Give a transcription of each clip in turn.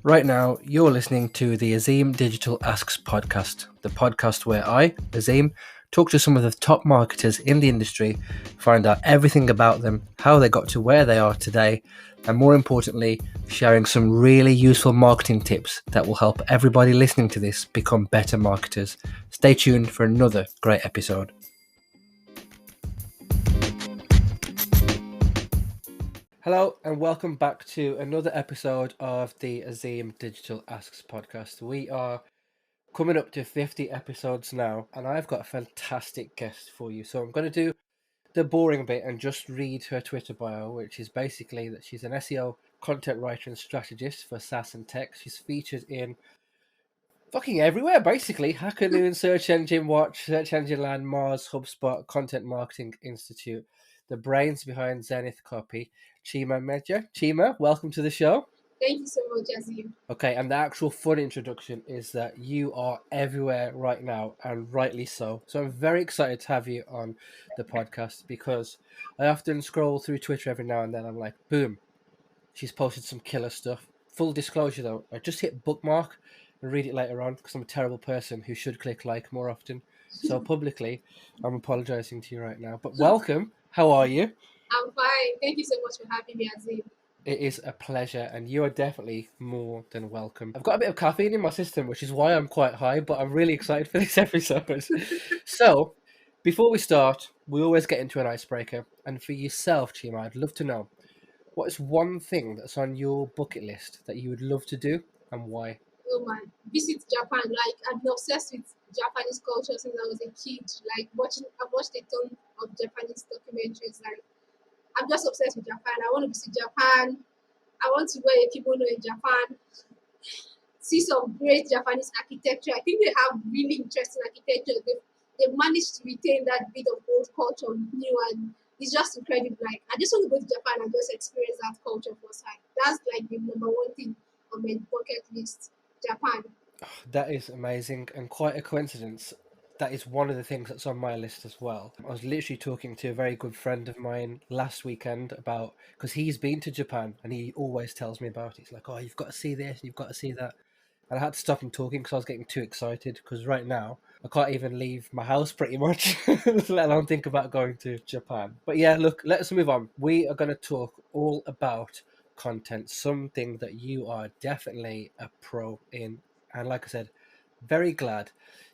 Right now, you're listening to the Azeem Digital Asks podcast, the podcast where I, Azeem, talk to some of the top marketers in the industry, find out everything about them, how they got to where they are today, and more importantly, sharing some really useful marketing tips that will help everybody listening to this become better marketers. Stay tuned for another great episode. Hello and welcome back to another episode of the Azeem Digital Asks podcast. We are coming up to 50 episodes now, and I've got a fantastic guest for you. So I'm going to do the boring bit and just read her Twitter bio, which is basically that she's an SEO content writer and strategist for SaaS Tech. She's featured in fucking everywhere, basically. Hackernoon, Search Engine Watch, Search Engine Land, Mars, HubSpot, Content Marketing Institute, the brains behind Zenith Copy, Chima Mmeje. Chima, welcome to the show. Thank you so much, Azeem. Okay, and the actual fun introduction is that you are everywhere right now, and rightly so. So I'm very excited to have you on the podcast because I often scroll through Twitter every now and then. I'm like, boom, she's posted some killer stuff. Full disclosure though, I just hit bookmark and read it later on because I'm a terrible person who should click like more often. So publicly, I'm apologizing to you right now. But welcome. How are you? I'm fine. Thank you so much for having me, Azeem. It is a pleasure, and you are definitely more than welcome. I've got a bit of caffeine in my system, which is why I'm quite high, but I'm really excited for this episode. So, before we start, we always get into an icebreaker. And for yourself, Chima, I'd love to know, what is one thing that's on your bucket list that you would love to do, and why? Oh man, visit Japan. Like I've been obsessed with Japanese culture since I was a kid. Like I've watched a ton of Japanese documentaries. Like I'm just obsessed with Japan. I want to visit Japan. I want to wear a kimono in Japan. See some great Japanese architecture. I think they have really interesting architecture. They've managed to retain that bit of old culture new, and it's just incredible. Like I just want to go to Japan and just experience that culture firsthand. That's like the number one thing on my bucket list. Japan. That is amazing and quite a coincidence. That is one of the things that's on my list as well. I was literally talking to a very good friend of mine last weekend about, because he's been to Japan and he always tells me about it. He's like, oh, you've got to see this, you've got to see that. And I had to stop him talking because I was getting too excited, because right now I can't even leave my house pretty much, let alone think about going to Japan. But yeah, look, let's move on. We are going to talk all about content, something that you are definitely a pro in. And like I said, very glad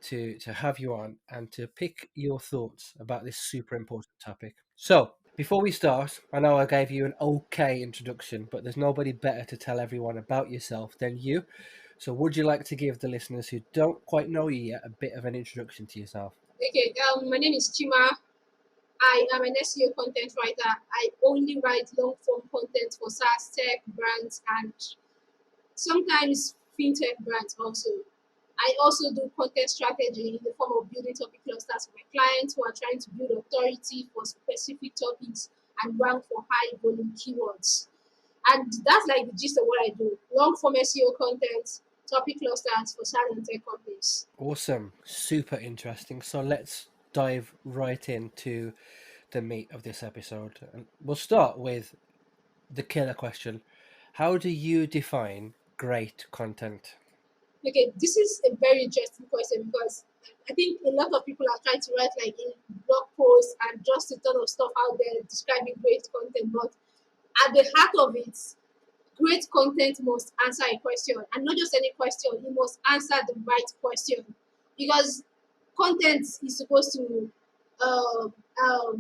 to have you on and to pick your thoughts about this super important topic. So, before we start, I know I gave you an okay introduction, but there's nobody better to tell everyone about yourself than you. So, would you like to give the listeners who don't quite know you yet a bit of an introduction to yourself? Okay, my name is Chima. I am an SEO content writer. I only write long form content for SaaS Tech brands and sometimes fintech brands also. I also do content strategy in the form of building topic clusters for my clients who are trying to build authority for specific topics and rank for high volume keywords. And that's like the gist of what I do. Long form SEO content, topic clusters for SaaS and tech companies. Awesome. Super interesting. So, let's dive right into the meat of this episode. And we'll start with the killer question. How do you define great content? Okay, this is a very interesting question because I think a lot of people are trying to write like in blog posts and just a ton of stuff out there describing great content, but at the heart of it, great content must answer a question, and not just any question, it must answer the right question, because content is supposed to uh,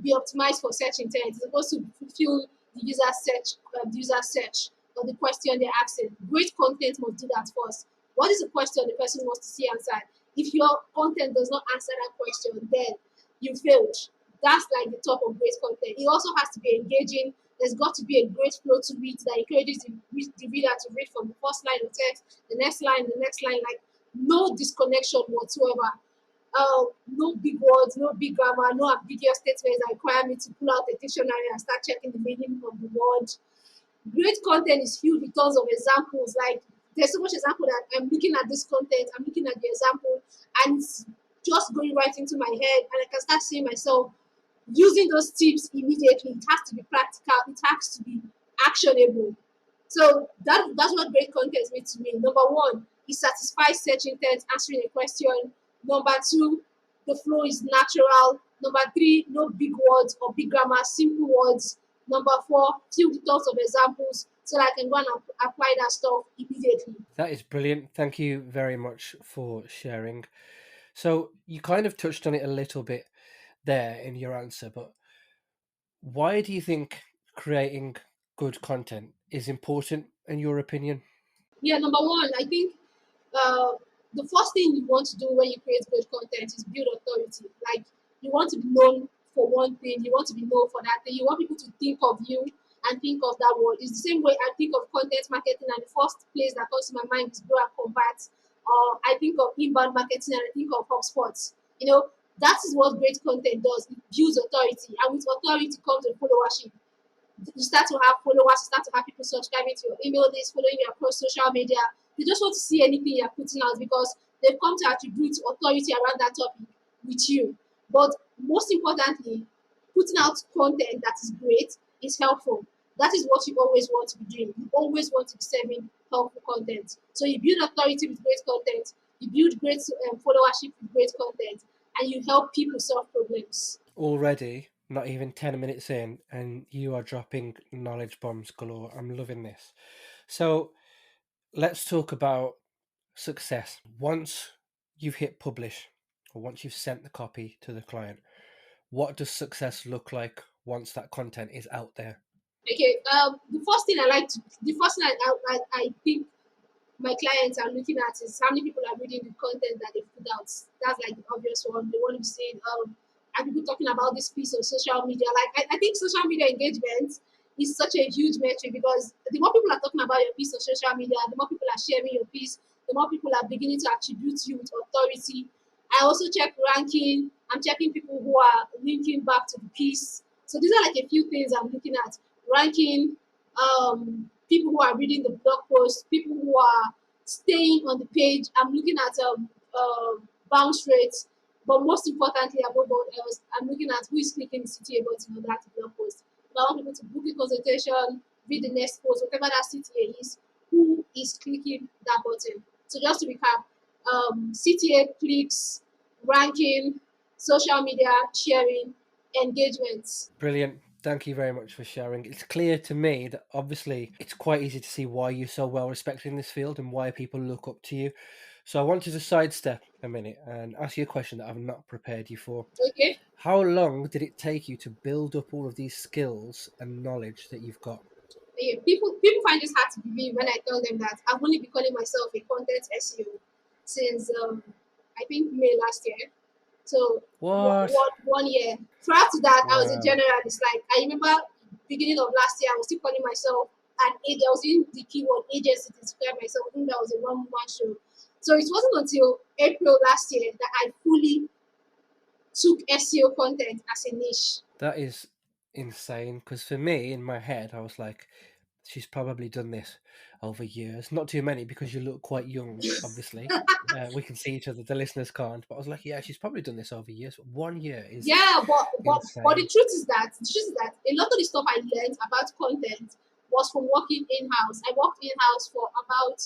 be optimized for search intent. It's supposed to fulfill the user search or the question they're asking. Great content must do that first. What is the question the person wants to see answered? If your content does not answer that question, then you failed. That's like the top of great content. It also has to be engaging. There's got to be a great flow to read that encourages the reader to read from the first line of text, the next line, like no disconnection whatsoever. No big words, no big grammar, no ambiguous statements that require me to pull out a dictionary and start checking the meaning of the word. Great content is filled with tons of examples. Like there's so much example that I'm looking at this content, I'm looking at the example, and it's just going right into my head, and I can start seeing myself using those tips immediately. It has to be practical, it has to be actionable. So that's what great content means to me. Number one, it satisfies search intent, answering a question. Number two, the flow is natural. Number three, no big words or big grammar, simple words. Number four, fill the thoughts of examples so that I can go and apply that stuff immediately. That is brilliant. Thank you very much for sharing. So you kind of touched on it a little bit there in your answer, but why do you think creating good content is important in your opinion? Yeah, number one, I think uh, the first thing you want to do when you create great content is build authority. Like, you want to be known for one thing, you want to be known for that thing, you want people to think of you and think of that word. It's the same way I think of content marketing, and the first place that comes to my mind is grow and convert. I think of inbound marketing and I think of HubSpot. That is what great content does. It builds authority, and with authority comes a followership. You start to have followers, you start to have people subscribing to your email list, following you across social media. They just want to see anything you're putting out because they've come to attribute authority around that topic with you. But most importantly, putting out content that is great is helpful. That is what you always want to be doing. You always want to be serving helpful content. So you build authority with great content, you build great followership with great content, and you help people solve problems. Already, not even 10 minutes in, and you are dropping knowledge bombs galore. I'm loving this. So let's talk about success. Once you've hit publish, or once you've sent the copy to the client, what does success look like once that content is out there? Okay, the first thing I think my clients are looking at is how many people are reading the content that they put out. That's like the obvious one. They want to be saying, are people talking about this piece on social media? Like, I think social media engagement is such a huge metric because the more people are talking about your piece on social media, the more people are sharing your piece, the more people are beginning to attribute you with authority. I also check ranking. I'm checking people who are linking back to the piece. So these are like a few things I'm looking at. Ranking, people who are reading the blog post, people who are staying on the page. I'm looking at bounce rates, but most importantly, above all else, I'm looking at who is clicking the CTA button on that blog post. If I want people to book a consultation, read the next post, whatever that CTA is, who is clicking that button. So just to recap, CTA clicks, ranking, social media sharing, engagements. Brilliant. Thank you very much for sharing. It's clear to me that obviously it's quite easy to see why you're so well respected in this field and why people look up to you. So I wanted to sidestep a minute and ask you a question that I've not prepared you for. Okay. How long did it take you to build up all of these skills and knowledge that you've got? Yeah, people find this hard to believe when I tell them that I've only been calling myself a content SEO since I think May last year. So What? 1 year. Prior to that, I was a Wow. generalist. Like, I remember beginning of last year, I was still calling myself an agent. I was using the keyword agency to describe myself. I think that was a one show. So it wasn't until April last year that I fully took SEO content as a niche. That is insane. Because for me, in my head, I was like, she's probably done this over years. Not too many because you look quite young, obviously. We can see each other, the listeners can't. But I was like, yeah, she's probably done this over years. 1 year is Yeah, but the insane. truth is that a lot of the stuff I learned about content was from working in house. I worked in house for about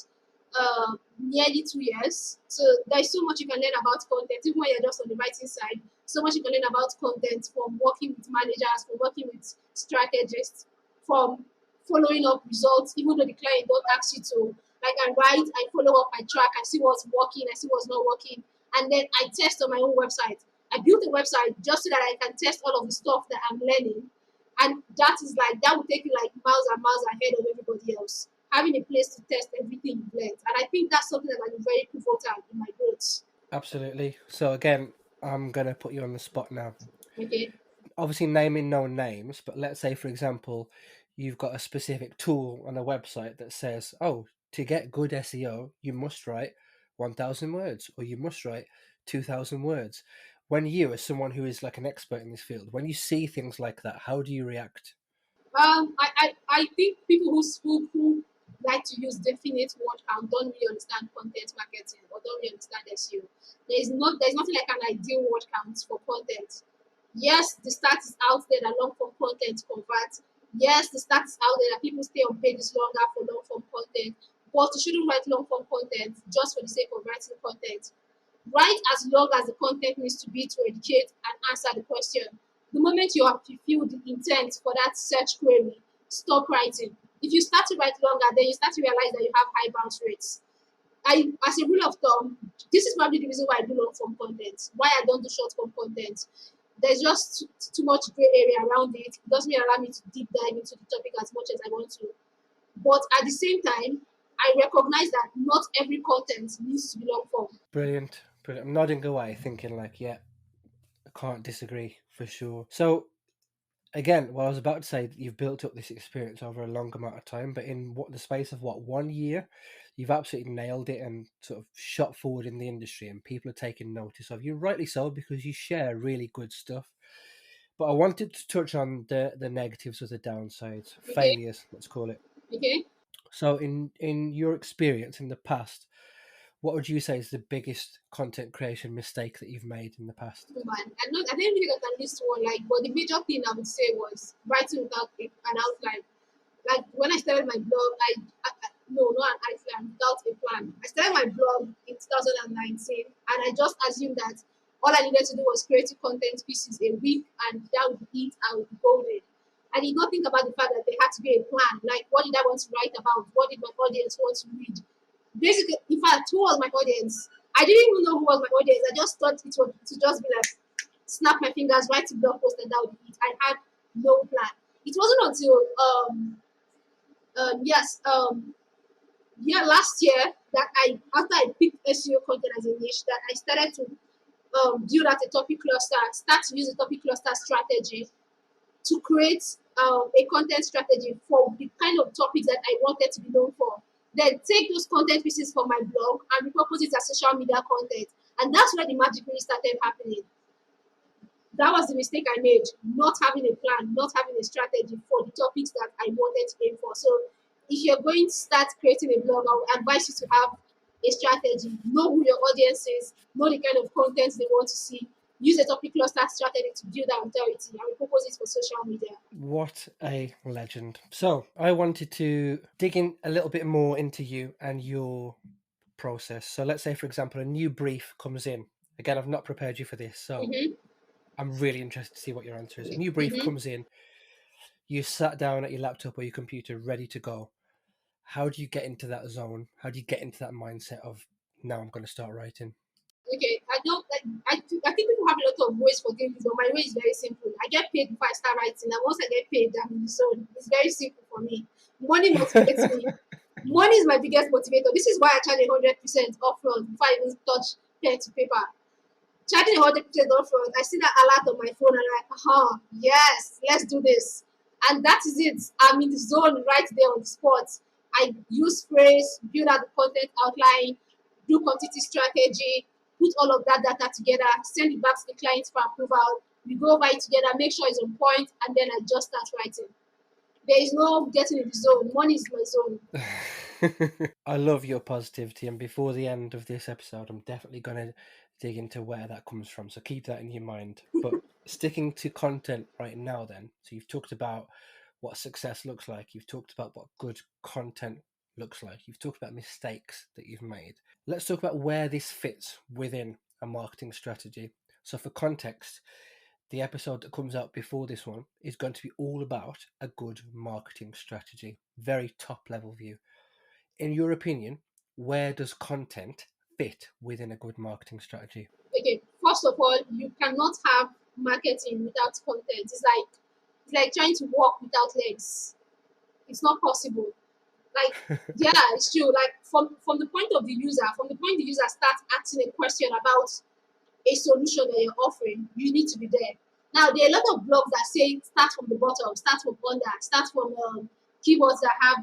nearly 2 years. So there's so much you can learn about content, even when you're just on the writing side. So much you can learn about content from working with managers, from working with strategists, from following up results, even though the client don't ask you to. Like, I write, I follow up, I track, I see what's working, I see what's not working, and then I test on my own website. I built a website just so that I can test all of the stuff that I'm learning. And that would take you like miles and miles ahead of everybody else. Having a place to test everything you've learned. And I think that's something that is very pivotal in my growth. Absolutely. So again, I'm gonna put you on the spot now. Okay. Obviously, naming no names, but let's say, for example, you've got a specific tool on a website that says, "Oh, to get good SEO, you must write 1,000 words, or you must write 2,000 words." When you, as someone who is like an expert in this field, when you see things like that, how do you react? I think people who like to use definite word count don't really understand content marketing or don't really understand SEO. There's nothing like an ideal word count for content. Yes, the stat is out there that long form content converts. Yes, the stats out there that people stay on pages longer for long form content, but you shouldn't write long form content just for the sake of writing content. Write as long as the content needs to be to educate and answer the question. The moment you have fulfilled the intent for that search query, stop writing. If you start to write longer, then you start to realize that you have high bounce rates. As a rule of thumb, this is probably the reason why I do long form content, why I don't do short form content. There's just too much gray area around it. It doesn't allow me to deep dive into the topic as much as I want to. But at the same time, I recognize that not every content needs to be long form. Brilliant. Brilliant. I'm nodding away, thinking like, yeah, I can't disagree for sure. So again, well, I was about to say that you've built up this experience over a long amount of time, but in the space of 1 year, you've absolutely nailed it and sort of shot forward in the industry, and people are taking notice of you, rightly so, because you share really good stuff. But I wanted to touch on the negatives or the downsides, Okay? failures, let's call it. Okay? So, in your experience in the past, what would you say is the biggest content creation mistake that you've made in the past? Man, I didn't really get at least one, like, but the major thing I would say was writing without an outline. Like when I started my blog, no, not an outline, without a plan. I started my blog in 2019, and I just assumed that all I needed to do was create 2 content pieces a week, and that would be it. I would be golden. I did not think about the fact that there had to be a plan. Like, what did I want to write about? What did my audience want to read? Basically, in fact, who was my audience? I didn't even know who was my audience. I just thought it would to just be like, snap my fingers, write a blog post, and that would be it. I had no plan. It wasn't until yes, yeah, last year that after I picked SEO content as a niche, that I started to build out a topic cluster, start to use a topic cluster strategy to create a content strategy for the kind of topics that I wanted to be known for. Then take those content pieces from my blog and repurpose it as social media content. And that's where the magic really started happening. That was the mistake I made, not having a plan, not having a strategy for the topics that I wanted to aim for. So if you're going to start creating a blog, I would advise you to have a strategy. Know who your audience is, know the kind of content they want to see. Use a topic cluster strategy to build that authority and repurpose it for social media. What a legend. So I wanted to dig in a little bit more into you and your process. So let's say, for example, a new brief comes in. Again, I've not prepared you for this, so I'm really interested to see what your answer is. A new brief comes in, you sat down at your laptop or your computer ready to go. How do you get into that zone? How do you get into that mindset of, now I'm going to start writing? Okay, I don't like I think people have a lot of ways for doing this, but my way is very simple. I get paid before I start writing, and once I get paid, I'm in the zone. It's very simple for me. Money motivates me. Money is my biggest motivator. This is why I charge 100% upfront before I even touch pen to paper. Charging 100% upfront, I see that alert on my phone and I'm like, yes, let's do this. And that is it. I'm in the zone right there on the spot. I use phrase, build out the content outline, do quantity strategy, put all of that data together, send it back to the client for approval. We go over it together, make sure it's on point, and then I just start writing. There is no getting in the zone. Money is my zone. I love your positivity, and before the end of this episode, I'm definitely going to dig into where that comes from. So keep that in your mind. But sticking to content right now, then. So you've talked about what success looks like. You've talked about what good content looks like. You've talked about mistakes that you've made. Let's talk about where this fits within a marketing strategy. So for context, the episode that comes out before this one is going to be all about a good marketing strategy. Very top level view. In your opinion, where does content fit within a good marketing strategy? Okay, first of all, you cannot have marketing without content. It's like trying to walk without legs. It's not possible. Like, yeah, it's true. Like from the point of the user, from the point the user starts asking a question about a solution that you're offering, you need to be there. Now, there are a lot of blogs that say start from the bottom, start from under, start from keywords that have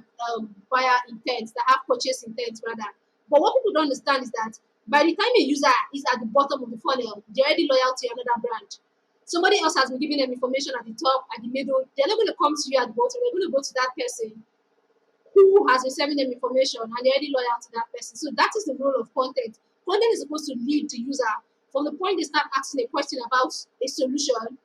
buyer intent, that have purchase intent rather. But what people don't understand is that by the time a user is at the bottom of the funnel, they're already loyal to another brand. Somebody else has been giving them information at the top, at the middle. They're not going to come to you at the bottom. They're going to go to that person who has been sending them information and they're already loyal to that person. So that is the role of content. Content is supposed to lead the user from the point they start asking a question about a solution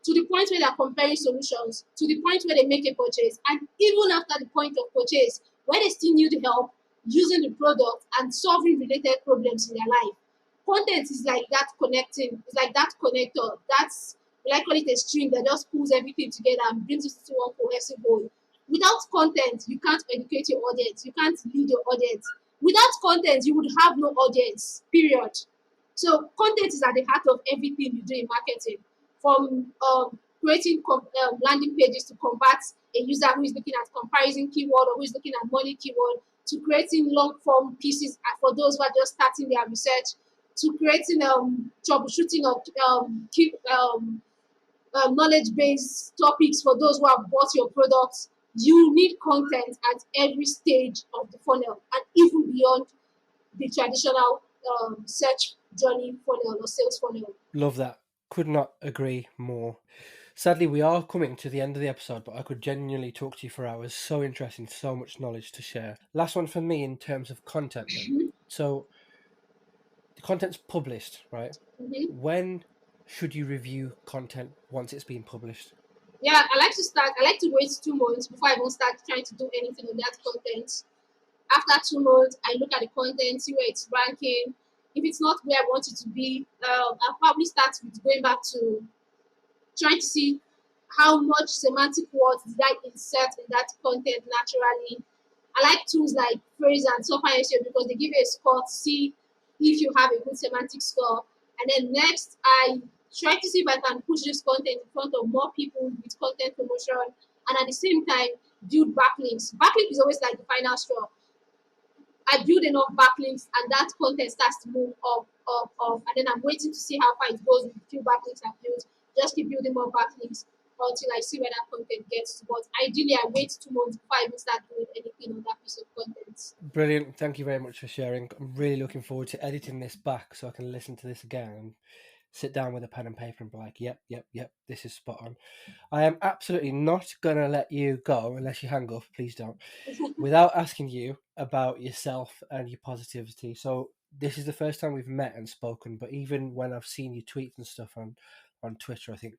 to the point where they're comparing solutions, to the point where they make a purchase, and even after the point of purchase, where they still need help using the product and solving related problems in their life. Content is like that connecting, it's like that connector. That's, we like call it a string that just pulls everything together and brings it to one cohesive whole. Without content, you can't educate your audience, you can't lead your audience. Without content, you would have no audience, period. So content is at the heart of everything you do in marketing, from creating landing pages to convert a user who is looking at comparison keyword or who is looking at money keyword, to creating long form pieces for those who are just starting their research, to creating troubleshooting of knowledge based topics for those who have bought your products. You need content at every stage of the funnel and even beyond the traditional search journey funnel or sales funnel. Love that. Could not agree more. Sadly, we are coming to the end of the episode, but I could genuinely talk to you for hours. So interesting, so much knowledge to share. Last one for me in terms of content then. So the content's published, right? Mhm. When should you review content once it's been published? Yeah, I like to wait 2 months before I even start trying to do anything on that content. After 2 months, I look at the content, see where it's ranking. If it's not where I want it to be, I'll probably start with going back to trying to see how much semantic words did I insert in that content naturally. I like tools like Phrase and Software SEO because they give you a score to see if you have a good semantic score. And then next, I try to see if I can push this content in front of more people with content promotion, and at the same time build backlinks. Backlink is always like the final straw. I build enough backlinks and that content starts to move up, and then I'm waiting to see how far it goes with the few backlinks I've built. Just keep building more backlinks until I see where that content gets to. But ideally, I wait 2 months before I even start doing anything on that piece of content. Brilliant. Thank you very much for sharing. I'm really looking forward to editing this back so I can listen to this again and sit down with a pen and paper and be like, yep, this is spot on. I am absolutely not going to let you go unless you hang up, please don't, without asking you about yourself and your positivity. So this is the first time we've met and spoken, but even when I've seen you tweet and stuff on Twitter, I think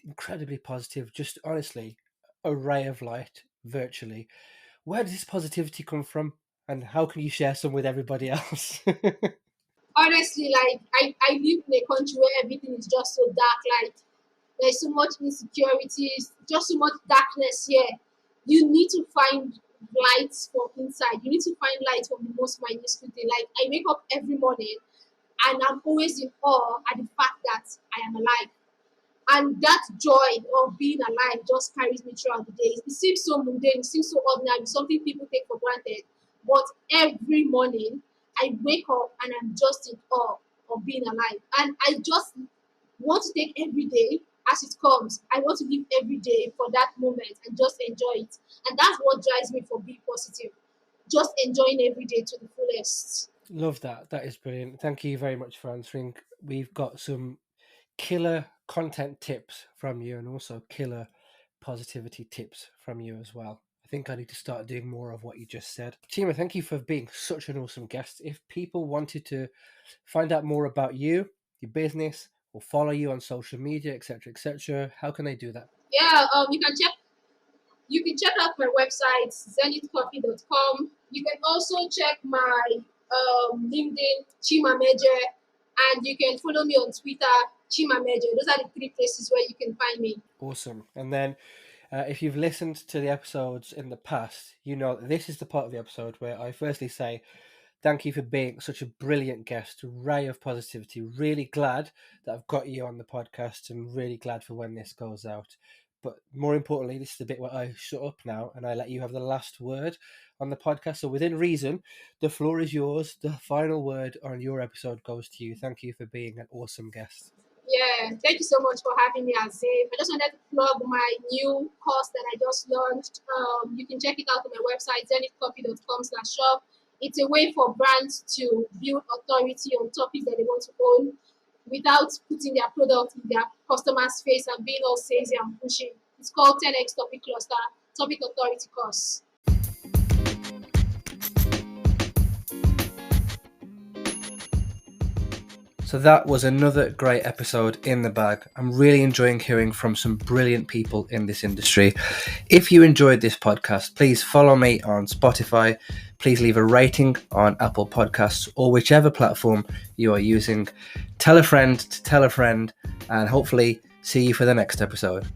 incredibly positive, just honestly, a ray of light virtually. Where does this positivity come from? And how can you share some with everybody else? Honestly, like I live in a country where everything is just so dark. Like there's so much insecurities, just so much darkness here. You need to find lights from inside. You need to find light from the most minuscule thing. Like I wake up every morning and I'm always in awe at the fact that I am alive. And that joy of being alive just carries me throughout the day. It seems so mundane, it seems so ordinary, something people take for granted. But every morning I wake up and I'm just in awe of being alive. And I just want to take every day as it comes. I want to live every day for that moment and just enjoy it. And that's what drives me for being positive. Just enjoying every day to the fullest. Love that. That is brilliant. Thank you very much for answering. We've got some killer content tips from you and also killer positivity tips from you as well. I think I need to start doing more of what you just said. Chima, thank you for being such an awesome guest. If people wanted to find out more about you, your business, or follow you on social media, etc., how can they do that? Yeah, you can check out my website, zenithcopy.com. You can also check my LinkedIn, Chima Mmeje, and you can follow me on Twitter, Chima Mmeje. Those are the three places where you can find me. Awesome. And then if you've listened to the episodes in the past, you know this is the part of the episode where I firstly say thank you for being such a brilliant guest, a ray of positivity. Really glad that I've got you on the podcast and really glad for when this goes out. But more importantly, this is the bit where I shut up now and I let you have the last word on the podcast. So within reason, the floor is yours. The final word on your episode goes to you. Thank you for being an awesome guest. Yeah, thank you so much for having me, Azeem. I just wanted to plug my new course that I just launched. You can check it out on my website, zenithcopy.com/shop. It's a way for brands to build authority on topics that they want to own without putting their product in their customers' face and being all salesy and pushy. It's called 10x Topic Cluster, Topic Authority Course. So that was another great episode in the bag. I'm really enjoying hearing from some brilliant people in this industry. If you enjoyed this podcast, please follow me on Spotify. Please leave a rating on Apple Podcasts or whichever platform you are using. Tell a friend to tell a friend, and hopefully see you for the next episode.